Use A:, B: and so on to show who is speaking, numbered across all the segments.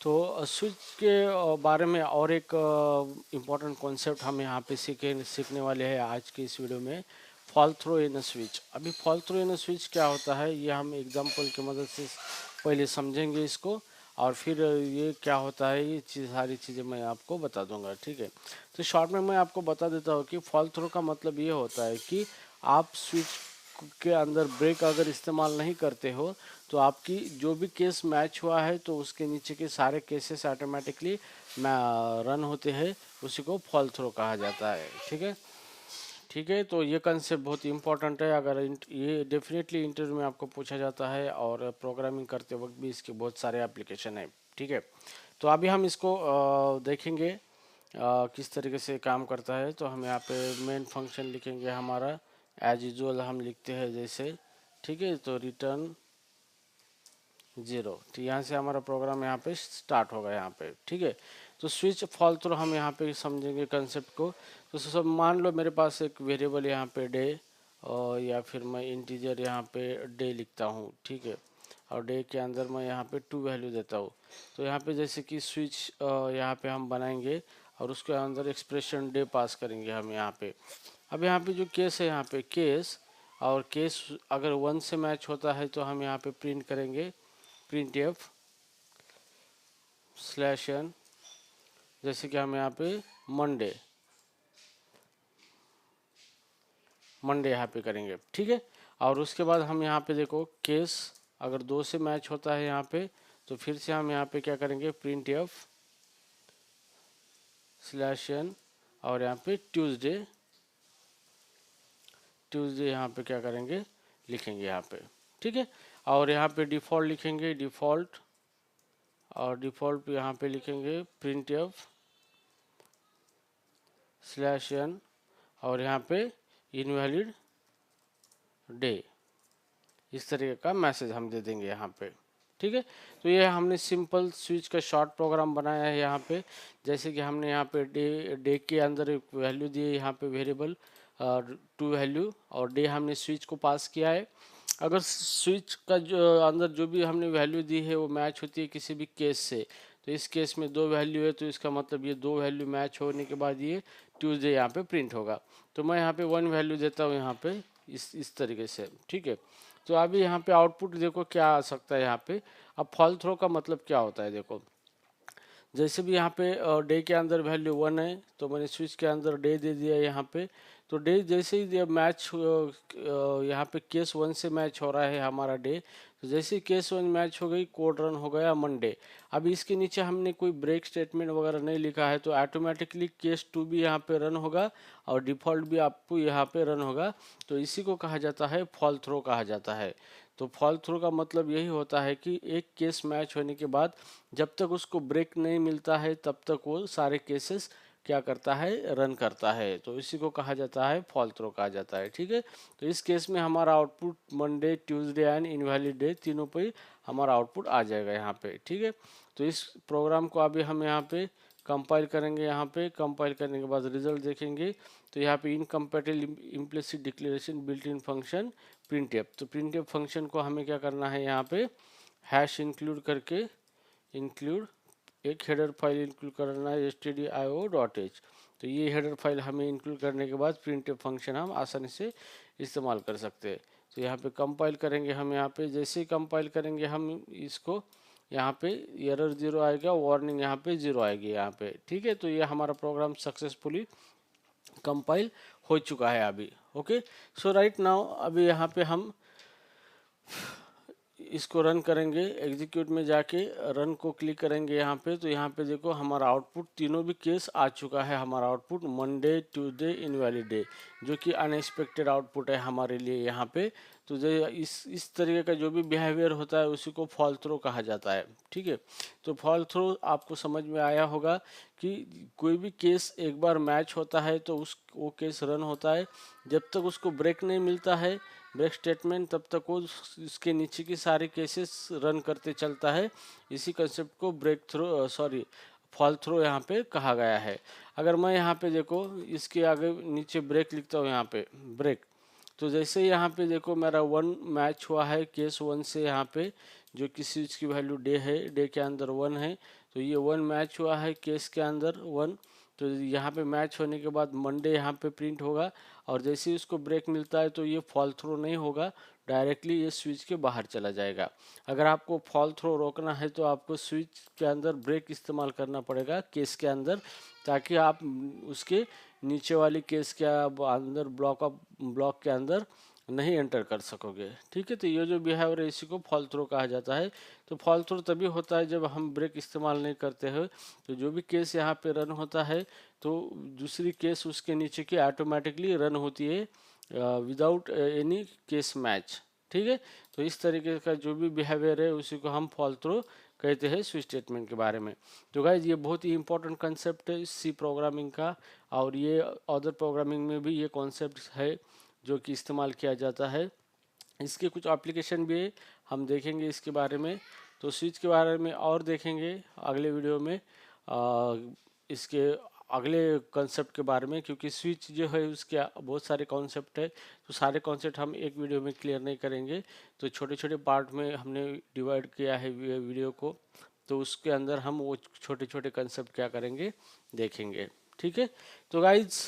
A: तो स्विच के बारे में और एक इम्पॉर्टेंट कॉन्सेप्ट हम यहाँ पे सीखने वाले हैं आज के इस वीडियो में, fall through in a switch. अभी fall through in a switch क्या होता है ये हम एग्जांपल की मदद से पहले समझेंगे इसको, और फिर ये क्या होता है ये सारी चीज़ें मैं आपको बता दूंगा, ठीक है। तो शॉर्ट में मैं आपको बता देता हूँ कि फॉल थ्रो का मतलब ये होता है कि आप स्विच के अंदर ब्रेक अगर इस्तेमाल नहीं करते हो तो आपकी जो भी केस मैच हुआ है तो उसके नीचे के सारे केसेस ऑटोमेटिकली रन होते हैं, उसी को फॉल थ्रो कहा जाता है, ठीक है। ठीक है, तो ये कंसेप्ट बहुत इंपॉर्टेंट है, अगर ये डेफिनेटली इंटरव्यू में आपको पूछा जाता है और प्रोग्रामिंग करते वक्त भी इसके बहुत सारे एप्लीकेशन है, ठीक है। तो अभी हम इसको देखेंगे किस तरीके से काम करता है। तो हम यहाँ पे मेन फंक्शन लिखेंगे हमारा, एज यूजुअल हम लिखते हैं जैसे, ठीक है। तो रिटर्न 0, तो यहाँ से हमारा प्रोग्राम यहाँ पे स्टार्ट होगा यहाँ पे, ठीक है। तो स्विच फॉल थ्रू हम यहाँ पे समझेंगे कंसेप्ट को। तो सब मान लो मेरे पास एक वेरिएबल यहाँ पे डे, और या फिर मैं इंटीजर यहाँ पे डे लिखता हूँ, ठीक है। और डे के अंदर मैं यहाँ पे 2 वैल्यू देता हूँ। तो यहाँ पे जैसे कि स्विच यहाँ पे हम बनाएंगे और उसके अंदर एक्सप्रेशन डे पास करेंगे हम यहाँ पे। अब यहाँ पे जो केस है, यहाँ पे केस, और केस अगर 1 से मैच होता है तो हम यहाँ पे प्रिंट करेंगे प्रिंट एफ स्लैश एन, जैसे कि हम यहाँ पे मंडे मंडे यहाँ पे करेंगे, ठीक है। और उसके बाद हम यहाँ पे देखो केस अगर 2 से मैच होता है यहाँ पे तो फिर से हम यहाँ पे क्या करेंगे प्रिंट एफ स्लैश एन, और यहाँ पे ट्यूसडे यहाँ पे क्या करेंगे लिखेंगे यहाँ पे, ठीक है। और यहाँ पे डिफ़ॉल्ट लिखेंगे डिफ़ॉल्ट, और डिफ़ॉल्ट पे यहाँ पे लिखेंगे प्रिंट एफ स्लैश एन, और यहाँ पे इनवैलिड डे, इस तरीके का मैसेज हम दे देंगे यहाँ पे, ठीक है। तो ये हमने सिंपल स्विच का शॉर्ट प्रोग्राम बनाया है यहाँ पे। जैसे कि हमने यहाँ पे डे के अंदर एक वैल्यू दी है यहाँ पे वेरिएबल 2 वैल्यू, और डे हमने स्विच को पास किया है। अगर स्विच का जो अंदर जो भी हमने वैल्यू दी है वो मैच होती है किसी भी केस से, तो इस केस में 2 वैल्यू है तो इसका मतलब ये 2 वैल्यू मैच होने के बाद ये ट्यूसडे यहाँ पे प्रिंट होगा। तो मैं यहाँ पे 1 वैल्यू देता हूँ यहाँ पे इस तरीके से, ठीक है। तो अभी यहाँ पे आउटपुट देखो क्या आ सकता है यहाँ पे। अब फॉल थ्रो का मतलब क्या होता है देखो, जैसे भी यहाँ पे डे के अंदर वैल्यू 1 है तो मैंने स्विच के अंदर डे दे दिया यहाँ पे। तो डे जैसे ही मैच यहाँ पे केस 1 से मैच हो रहा है हमारा डे, तो जैसे ही केस 1 मैच हो गई कोड रन हो गया मंडे। अब इसके नीचे हमने कोई ब्रेक स्टेटमेंट वगैरह नहीं लिखा है तो ऑटोमेटिकली केस 2 भी यहाँ पे रन होगा और डिफ़ॉल्ट भी आपको यहाँ पे रन होगा। तो इसी को कहा जाता है फॉल थ्रो कहा जाता है। तो फॉल थ्रू का मतलब यही होता है कि एक केस मैच होने के बाद जब तक उसको ब्रेक नहीं मिलता है तब तक वो सारे केसेस क्या करता है रन करता है, तो इसी को कहा जाता है फॉल थ्रो कहा जाता है, ठीक है। तो इस केस में हमारा output Monday Tuesday and invalid day तीनों पे हमारा आउटपुट आ जाएगा यहाँ पे, ठीक है। तो इस प्रोग्राम को अभी हम यहाँ पे कंपाइल करेंगे, यहाँ पे कंपाइल करने के बाद रिजल्ट देखेंगे। तो यहाँ पे incompatible implicit declaration built in function printf, तो प्रिंटफ फंक्शन को हमें क्या करना है यहाँ पे हैश इंक्लूड करके इंक्लूड एक हेडर फाइल इंक्लूड करना है stdio.h। तो ये हेडर फाइल हमें इंक्लूड करने के बाद प्रिंटफ फंक्शन हम आसानी से इस्तेमाल कर सकते हैं। तो यहाँ पे कंपाइल करेंगे हम, यहाँ पे जैसे ही कंपाइल करेंगे हम इसको, यहाँ पे एरर 0 आएगा, वार्निंग यहाँ पे 0 आएगी यहाँ पे, ठीक है। तो ये हमारा प्रोग्राम सक्सेसफुली कंपाइल हो चुका है अभी, ओके। सो राइट नाउ अभी यहाँ पे हम इसको रन करेंगे, एग्जीक्यूट में जाके रन को क्लिक करेंगे यहाँ पे। तो यहाँ पे देखो हमारा आउटपुट तीनों भी केस आ चुका है, हमारा output Monday Tuesday invalid day, जो कि अनएक्सपेक्टेड आउटपुट है हमारे लिए यहाँ पे। तो जो इस तरीके का जो भी बिहेवियर होता है उसी को फॉल थ्रो कहा जाता है, ठीक है। तो फॉल थ्रो आपको समझ में आया होगा कि कोई भी केस एक बार मैच होता है तो वो केस रन होता है, जब तक उसको ब्रेक नहीं मिलता है ब्रेक स्टेटमेंट तब तक वो इसके नीचे की सारे केसेस रन करते चलता है। इसी कंसेप्ट को ब्रेक थ्रो फॉल थ्रो यहाँ पे कहा गया है। अगर मैं यहाँ पे देखो इसके आगे नीचे ब्रेक लिखता हूँ यहाँ पे ब्रेक, तो जैसे यहाँ पे देखो मेरा 1 मैच हुआ है केस 1 से यहाँ पे, जो कि स्विच की वैल्यू डे है, डे के अंदर 1 है। तो ये 1 मैच हुआ है केस के अंदर 1, तो यहाँ पे मैच होने के बाद मंडे यहाँ पे प्रिंट होगा, और जैसे ही उसको ब्रेक मिलता है तो ये फॉल थ्रो नहीं होगा, डायरेक्टली ये स्विच के बाहर चला जाएगा। अगर आपको फॉल थ्रो रोकना है तो आपको स्विच के अंदर ब्रेक इस्तेमाल करना पड़ेगा केस के अंदर, ताकि आप उसके नीचे वाली केस के अंदर ब्लॉक के अंदर नहीं एंटर कर सकोगे। ठीक है, तो ये जो बिहेवियर है इसी को फॉल थ्रो कहा जाता है। तो फॉल थ्रो तभी होता है जब हम ब्रेक इस्तेमाल नहीं करते हैं, तो जो भी केस यहाँ पे रन होता है तो दूसरी केस उसके नीचे की ऑटोमेटिकली रन होती है विदाउट एनी केस मैच। ठीक है, तो इस तरीके का जो भी बिहेवियर है उसी को हम फॉल थ्रो कहते हैं स्विच स्टेटमेंट के बारे में। तो गाइज ये बहुत ही इंपॉर्टेंट कंसेप्ट है सी प्रोग्रामिंग का, और ये अदर प्रोग्रामिंग में भी ये कॉन्सेप्ट है जो कि इस्तेमाल किया जाता है। इसके कुछ एप्लीकेशन भी है, हम देखेंगे इसके बारे में। तो स्विच के बारे में और देखेंगे अगले वीडियो में इसके अगले कॉन्सेप्ट के बारे में, क्योंकि स्विच जो है उसके बहुत सारे कॉन्सेप्ट है, तो सारे कॉन्सेप्ट हम एक वीडियो में क्लियर नहीं करेंगे, तो छोटे छोटे पार्ट में हमने डिवाइड किया है वीडियो को, तो उसके अंदर हम वो छोटे छोटे कंसेप्ट क्या करेंगे देखेंगे। ठीक है, तो गाइज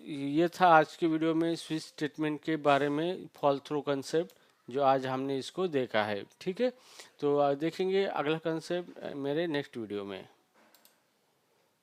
A: ये था आज के वीडियो में स्विच स्टेटमेंट के बारे में फॉल थ्रू कंसेप्ट, जो आज हमने इसको देखा है। ठीक है, तो देखेंगे अगला कंसेप्ट मेरे नेक्स्ट वीडियो में।